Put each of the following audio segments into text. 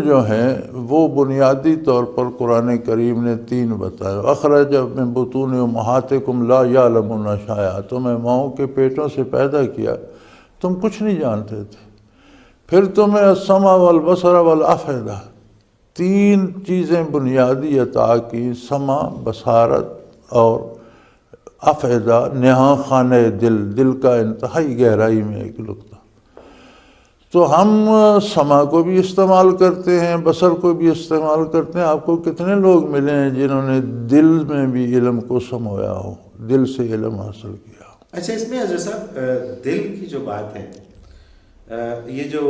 جو ہیں وہ بنیادی طور پر قرآن کریم نے 3 بتایا۔ اخرج من بطون امہاتکم لا یعلمون شیئا، تمہیں ماؤں کے پیٹوں سے پیدا کیا، تم کچھ نہیں جانتے تھے۔ پھر تمہیں السمع والبصر والافئدہ، 3 چیزیں بنیادی عطا کی، سمع، بصارت اور افئدہ، نہاں خانہ دل کا انتہائی گہرائی میں ایک نقطہ۔ تو ہم سمع کو بھی استعمال کرتے ہیں، بصر کو بھی استعمال کرتے ہیں۔ آپ کو کتنے لوگ ملے ہیں جنہوں نے دل میں بھی علم کو سمویا ہو، دل سے علم حاصل کیا ہو؟ اچھا، اس میں حضرت صاحب دل کی جو بات ہے، یہ جو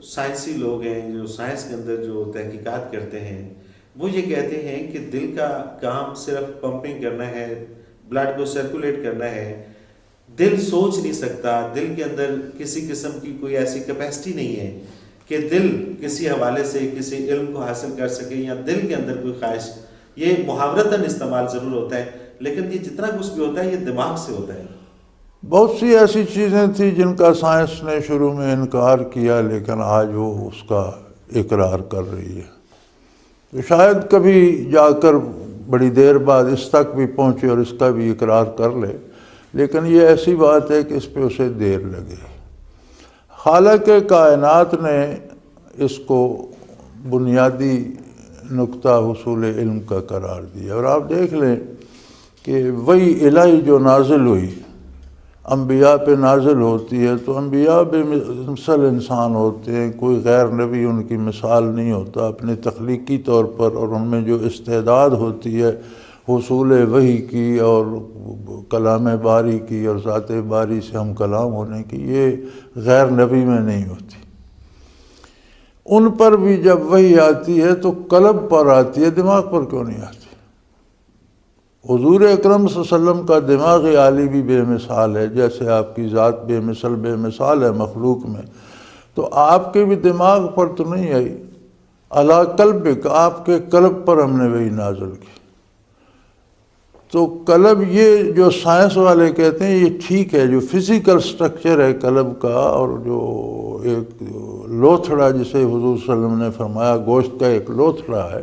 سائنسی لوگ ہیں جو سائنس کے اندر جو تحقیقات کرتے ہیں، وہ یہ کہتے ہیں کہ دل کا کام صرف پمپنگ کرنا ہے، بلڈ کو سرکولیٹ کرنا ہے۔ دل سوچ نہیں سکتا، دل کے اندر کسی قسم کی کوئی ایسی کیپیسٹی نہیں ہے کہ دل کسی حوالے سے کسی علم کو حاصل کر سکے، یا دل کے اندر کوئی خواہش۔ یہ محاورتاً استعمال ضرور ہوتا ہے، لیکن یہ جتنا کچھ بھی ہوتا ہے یہ دماغ سے ہوتا ہے۔ بہت سی ایسی چیزیں تھیں جن کا سائنس نے شروع میں انکار کیا، لیکن آج وہ اس کا اقرار کر رہی ہے۔ تو شاید کبھی جا کر بڑی دیر بعد اس تک بھی پہنچے اور اس کا بھی اقرار کر لے، لیکن یہ ایسی بات ہے کہ اس پہ اسے دیر لگے۔ خالق کائنات نے اس کو بنیادی نقطہ حصول علم کا قرار دیا۔ اور آپ دیکھ لیں کہ وہی الہی جو نازل ہوئی انبیاء پہ نازل ہوتی ہے، تو انبیاء بے مثل انسان ہوتے ہیں، کوئی غیر نبی ان کی مثال نہیں ہوتا اپنے تخلیقی طور پر، اور ان میں جو استعداد ہوتی ہے حصول وحی کی اور کلام باری کی اور ذات باری سے ہم کلام ہونے کی، یہ غیر نبی میں نہیں ہوتی۔ ان پر بھی جب وحی آتی ہے تو قلب پر آتی ہے، دماغ پر کیوں نہیں آتی؟ حضور اکرم صلی اللہ علیہ وسلم کا دماغ عالی بھی بے مثال ہے، جیسے آپ کی ذات بے مثال ہے مخلوق میں، تو آپ کے بھی دماغ پر تو نہیں آئی۔ علی قلبک، آپ کے قلب پر ہم نے وہی نازل کی۔ تو قلب، یہ جو سائنس والے کہتے ہیں یہ ٹھیک ہے، جو فزیکل سٹرکچر ہے قلب کا، اور جو ایک لوتھڑا جسے حضور صلی اللہ علیہ وسلم نے فرمایا گوشت کا ایک لوتھڑا ہے،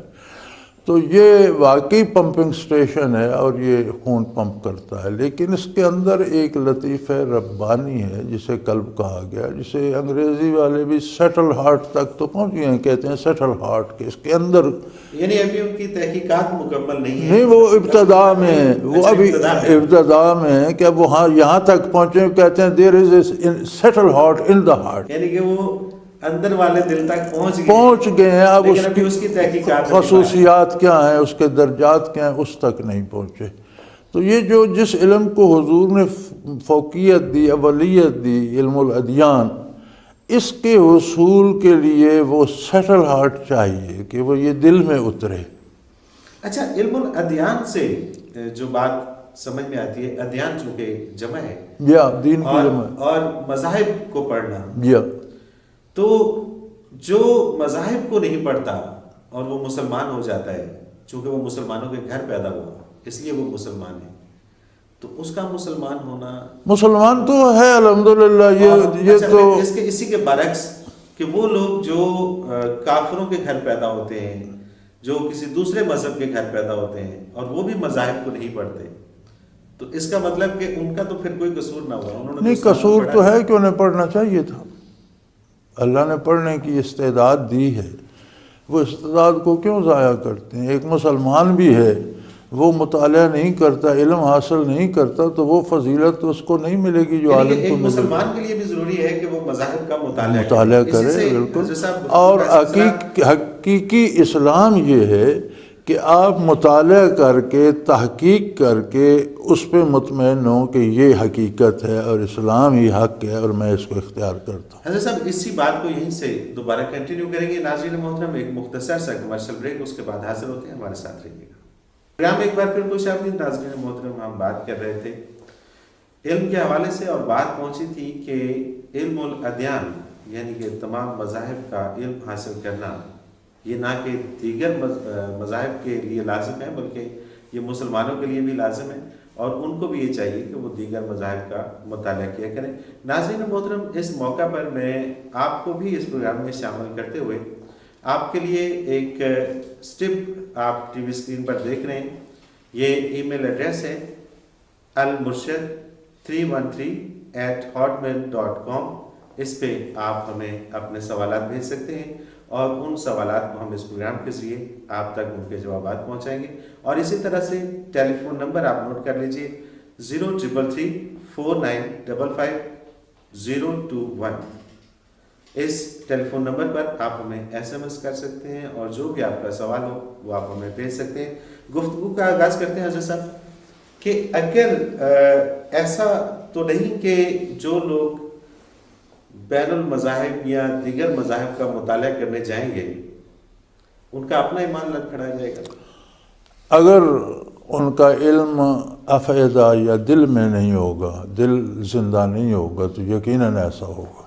تو یہ واقعی پمپنگ سٹیشن ہے اور یہ خون پمپ کرتا ہے، لیکن اس کے اندر ایک لطیفہ ربانی ہے جسے قلب کہا گیا، جسے انگریزی والے بھی سیٹل ہارٹ تک تو پہنچ گئے ہیں، کہتے ہیں سیٹل ہارٹ کے، اس کے اندر یعنی ابھی ان کی تحقیقات مکمل نہیں ہے، نہیں، وہ ابتدا میں ہیں، وہ ابھی ابتدا میں ہیں کہ اب وہاں یہاں تک پہنچے، کہتے ہیں there is a settle heart in the heart, یعنی کہ وہ اندر والے دل تک پہنچ گئے ہیں۔ اب اس کی تحقیقات خصوصیات کیا ہیں، اس کے درجات کیا ہیں، اس تک نہیں پہنچے۔ تو یہ جو جس علم کو حضور نے فوقیت دی، اولیت دی، علم الادیان، اس کے حصول کے لیے وہ سیٹل ہارٹ چاہیے کہ وہ یہ دل میں اترے۔ اچھا، علم الادیان سے جو بات سمجھ میں آتی ہے، ادیان چونکہ جمع ہے، یا دین کی جمع اور مذاہب کو پڑھنا، یا تو جو مذاہب کو نہیں پڑھتا اور وہ مسلمان ہو جاتا ہے، چونکہ وہ مسلمانوں کے گھر پیدا ہوا اس لیے وہ مسلمان ہے، تو اس کا مسلمان ہونا، مسلمان تو ہے الحمدللہ۔ یہ تو اسی کے برعکس کہ وہ لوگ جو کافروں کے گھر پیدا ہوتے ہیں، جو کسی دوسرے مذہب کے گھر پیدا ہوتے ہیں اور وہ بھی مذاہب کو نہیں پڑھتے، تو اس کا مطلب کہ ان کا تو پھر کوئی قصور نہ ہوا، انہوں نے نہیں، قصور تو ہے کہ انہیں پڑھنا چاہیے تھا۔ اللہ نے پڑھنے کی استعداد دی ہے، وہ استعداد کو کیوں ضائع کرتے ہیں؟ ایک مسلمان بھی ہے، وہ مطالعہ نہیں کرتا، علم حاصل نہیں کرتا، تو وہ فضیلت اس کو نہیں ملے گی جو عالم کو ملے گی۔ مسلمان کے لیے بھی ضروری ہے کہ وہ مذاہب کا مطالعہ کرے، بالکل۔ اور حقیقی اسلام یہ ہے کہ آپ مطالعہ کر کے، تحقیق کر کے اس پہ مطمئن ہوں کہ یہ حقیقت ہے اور اسلام ہی حق ہے اور میں اس کو اختیار کرتا ہوں۔ حضرت صاحب اسی بات کو یہیں سے دوبارہ کنٹینیو کریں گے۔ ناظرین محترم، ایک مختصر سا کمرشل بریک، اس کے بعد حاضر ہوتے ہیں، ہمارے ساتھ رہیے گا۔ پروگرام ایک بار پھر خوش آمدید۔ ناظرین محترم، ہم بات کر رہے تھے علم کے حوالے سے، اور بات پہنچی تھی کہ علم الادیان یعنی کہ تمام مذاہب کا علم حاصل کرنا، یہ نہ کہ دیگر مذاہب کے لیے لازم ہے بلکہ یہ مسلمانوں کے لیے بھی لازم ہے، اور ان کو بھی یہ چاہیے کہ وہ دیگر مذاہب کا مطالعہ کیا کریں۔ ناظرین محترم، اس موقع پر میں آپ کو بھی اس پروگرام میں شامل کرتے ہوئے آپ کے لیے ایک سٹپ آپ ٹی وی اسکرین پر دیکھ رہے ہیں، یہ ای میل ایڈریس ہے almurshid313@hotmail.com۔ اس پہ آپ ہمیں اپنے سوالات بھیج سکتے ہیں اور ان سوالات کو ہم اس پروگرام کے ذریعے آپ تک ان کے جوابات پہنچائیں گے۔ اور اسی طرح سے ٹیلی فون نمبر آپ نوٹ کر لیجئے 0333455021۔ اس ٹیلی فون نمبر پر آپ ہمیں SMS کر سکتے ہیں اور جو بھی آپ کا سوال ہو وہ آپ ہمیں بھیج سکتے ہیں۔ گفتگو کا آغاز کرتے ہیں حضرت صاحب کہ اگر ایسا تو نہیں کہ جو لوگ بین المذاہب یا دیگر مذاہب کا مطالعہ کرنے جائیں گے ان کا اپنا ایمان لڑکھڑا جائے گا؟ اگر ان کا علم افیدہ یا دل میں نہیں ہوگا، دل زندہ نہیں ہوگا، تو یقیناً ایسا ہوگا۔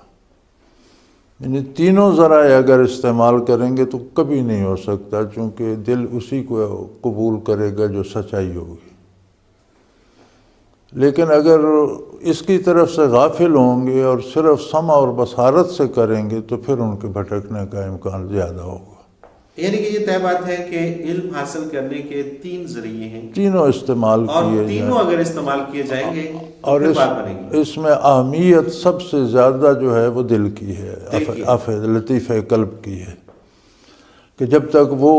یعنی تینوں ذرائع اگر استعمال کریں گے تو کبھی نہیں ہو سکتا، چونکہ دل اسی کو قبول کرے گا جو سچائی ہوگی۔ لیکن اگر اس کی طرف سے غافل ہوں گے اور صرف سمع اور بصارت سے کریں گے تو پھر ان کے بھٹکنے کا امکان زیادہ ہوگا۔ یعنی کہ یہ طے بات ہے کہ علم حاصل کرنے کے 3 ذریعے ہیں، تینوں استعمال کیے اور جائیں تینوں اگر استعمال کیے جائیں گے تو اور پھر بات بنے گی۔ اس میں اہمیت سب سے زیادہ جو ہے وہ دل کی ہے، لطیفہ قلب کی ہے، کہ جب تک وہ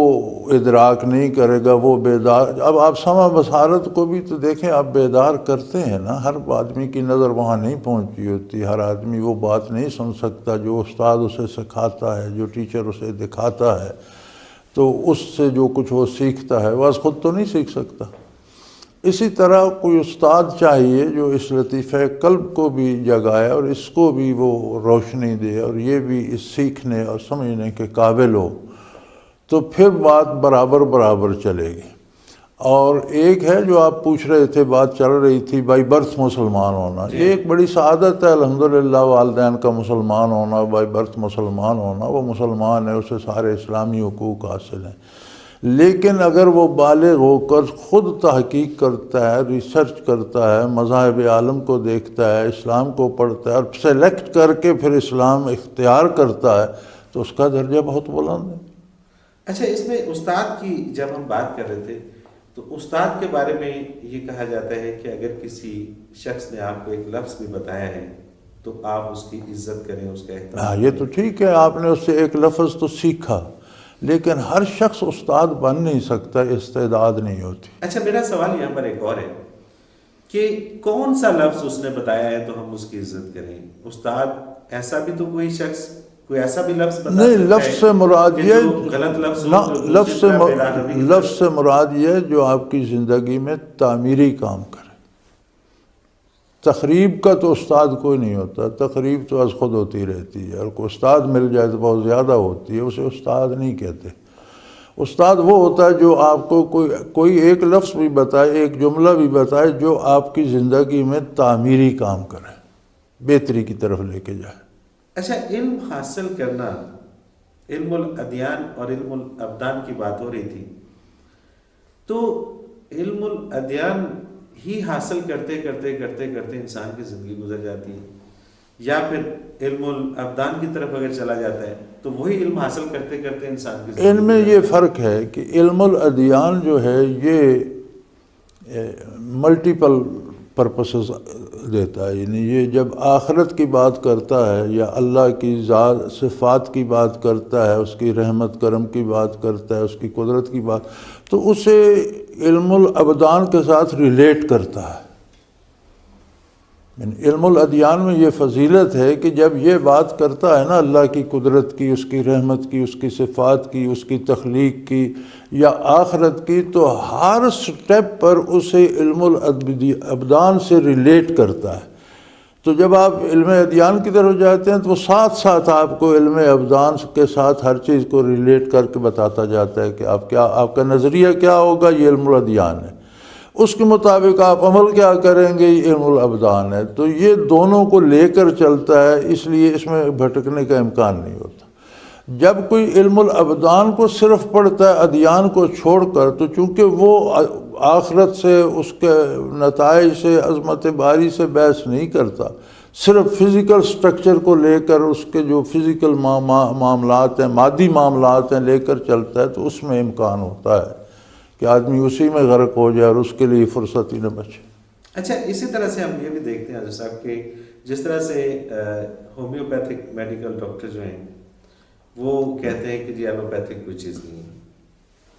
ادراک نہیں کرے گا وہ بیدار۔ اب آپ سمع بصارت کو بھی تو دیکھیں، آپ بیدار کرتے ہیں نا، ہر آدمی کی نظر وہاں نہیں پہنچی ہوتی، ہر آدمی وہ بات نہیں سن سکتا جو استاد اسے سکھاتا ہے، جو ٹیچر اسے دکھاتا ہے، تو اس سے جو کچھ وہ سیکھتا ہے وہ از خود تو نہیں سیکھ سکتا۔ اسی طرح کوئی استاد چاہیے جو اس لطیفہ قلب کو بھی جگائے اور اس کو بھی وہ روشنی دے اور یہ بھی اس سیکھنے اور سمجھنے کے قابل ہو، تو پھر بات برابر برابر چلے گی۔ اور ایک ہے جو آپ پوچھ رہے تھے، بات چل رہی تھی بائی برتھ مسلمان ہونا، یہ ایک بڑی سعادت ہے الحمدللہ، والدین کا مسلمان ہونا، بائی برتھ مسلمان ہونا، وہ مسلمان ہے، اسے سارے اسلامی حقوق حاصل ہیں۔ لیکن اگر وہ بالغ ہو کر خود تحقیق کرتا ہے، ریسرچ کرتا ہے، مذاہب عالم کو دیکھتا ہے، اسلام کو پڑھتا ہے اور سلیکٹ کر کے پھر اسلام اختیار کرتا ہے تو اس کا درجہ بہت بلند ہے۔ اچھا، اس میں استاد کی جب ہم بات کر رہے تھے تو استاد کے بارے میں یہ کہا جاتا ہے کہ اگر کسی شخص نے آپ کو ایک لفظ بھی بتایا ہے تو آپ اس کی عزت کریں، اس کا احترام۔ ہاں، یہ تو ٹھیک ہے، آپ نے اس سے ایک لفظ تو سیکھا، لیکن ہر شخص استاد بن نہیں سکتا، استعداد نہیں ہوتی۔ اچھا، میرا سوال یہاں پر ایک اور ہے کہ کون سا لفظ اس نے بتایا ہے تو ہم اس کی عزت کریں؟ استاد ایسا بھی تو کوئی شخص کوئی ایسا بھی لفظ بتا نہیں، لفظ سے مراد یہ غلط لفظ ہو تو لفظ سے مراد یہ جو آپ کی زندگی میں تعمیری کام کرے۔ تخریب کا تو استاد کوئی نہیں ہوتا، تخریب تو از خود ہوتی رہتی ہے، اور کوئی استاد مل جائے تو بہت زیادہ ہوتی ہے، اسے استاد نہیں کہتے۔ استاد وہ ہوتا ہے جو آپ کو کوئی ایک لفظ بھی بتائے، ایک جملہ بھی بتائے جو آپ کی زندگی میں تعمیری کام کرے، بہتری کی طرف لے کے جائے۔ اچھا، علم حاصل کرنا، علم الادیان اور علم الابدان کی بات ہو رہی تھی، تو علم الادیان ہی حاصل کرتے کرتے کرتے کرتے انسان کی زندگی گزر جاتی ہے، یا پھر علم الابدان کی طرف اگر چلا جاتا ہے تو وہی علم حاصل کرتے کرتے انسان کی زندگی؟ ان میں یہ فرق ہے کہ علم الادیان جو ہے یہ ملٹیپل پرپسز دیتا ہے، یعنی یہ جب آخرت کی بات کرتا ہے یا اللہ کی ذات صفات کی بات کرتا ہے، اس کی رحمت کرم کی بات کرتا ہے، اس کی قدرت کی بات، تو اسے علم الابدان کے ساتھ ریلیٹ کرتا ہے۔ یعنی علم الادیان میں یہ فضیلت ہے کہ جب یہ بات کرتا ہے نا اللہ کی قدرت کی، اس کی رحمت کی، اس کی صفات کی، اس کی تخلیق کی یا آخرت کی، تو ہر سٹیپ پر اسے علم الابدان سے ریلیٹ کرتا ہے۔ تو جب آپ علم ادیان کی طرف جاتے ہیں تو وہ ساتھ ساتھ آپ کو علم ابدان کے ساتھ ہر چیز کو ریلیٹ کر کے بتاتا جاتا ہے کہ آپ کا نظریہ کیا ہوگا، یہ علم الادیان ہے، اس کے مطابق آپ عمل کیا کریں گے، یہ علم الابدان ہے۔ تو یہ دونوں کو لے کر چلتا ہے، اس لیے اس میں بھٹکنے کا امکان نہیں ہوتا۔ جب کوئی علم الابدان کو صرف پڑھتا ہے ادیان کو چھوڑ کر، تو چونکہ وہ آخرت سے، اس کے نتائج سے، عظمت باری سے بحث نہیں کرتا، صرف فزیکل سٹرکچر کو لے کر اس کے جو فزیکل معاملات ہیں، مادی معاملات ہیں لے کر چلتا ہے تو اس میں امکان ہوتا ہے کہ آدمی اسی میں غرق ہو جائے اور اس کے لیے فرصت ہی نہ بچے۔ اچھا، اسی طرح سے ہم یہ بھی دیکھتے ہیں حاجی صاحب کہ جس طرح سے ہومیوپیتھک میڈیکل ڈاکٹر جو ہیں وہ کہتے ہیں کہ جی ایلوپیتھک کوئی چیز نہیں ہے،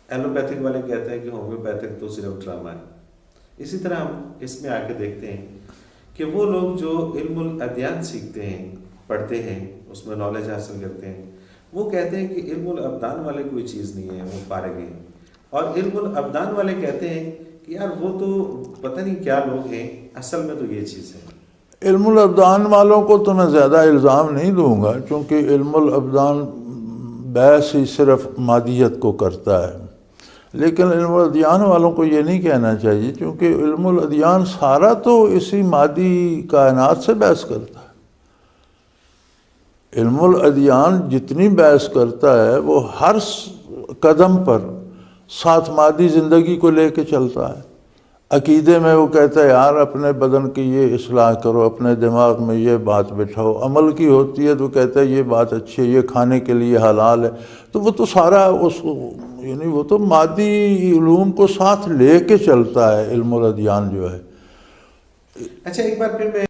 ایلوپیتھک والے کہتے ہیں کہ ہومیوپیتھک تو صرف ڈرامہ ہے۔ اسی طرح ہم اس میں آ کے دیکھتے ہیں کہ وہ لوگ جو علم الادیان سیکھتے ہیں، پڑھتے ہیں، اس میں نالج حاصل کرتے ہیں، وہ کہتے ہیں کہ علم الابدان والے کوئی چیز نہیں ہے، وہ فارغ ہیں۔ اور علم الابدان والے کہتے ہیں کہ یار وہ تو پتہ نہیں کیا لوگ ہیں، اصل میں تو یہ چیز ہے۔ علم الابدان والوں کو تو میں زیادہ الزام نہیں دوں گا، چونکہ علم الابدان بحث ہی صرف مادیت کو کرتا ہے، لیکن علم الادیان والوں کو یہ نہیں کہنا چاہیے، کیونکہ علم الادیان سارا تو اسی مادی کائنات سے بحث کرتا ہے۔ علم الادیان جتنی بحث کرتا ہے وہ ہر قدم پر ساتھ مادی زندگی کو لے کے چلتا ہے۔ عقیدے میں وہ کہتا ہے یار اپنے بدن کی یہ اصلاح کرو، اپنے دماغ میں یہ بات بٹھاؤ، عمل کی ہوتی ہے تو کہتا ہے یہ بات اچھی ہے، یہ کھانے کے لیے حلال ہے۔ تو وہ تو سارا یعنی وہ تو مادی علوم کو ساتھ لے کے چلتا ہے علم الادیان جو ہے۔ اچھا، ایک بار پھر میں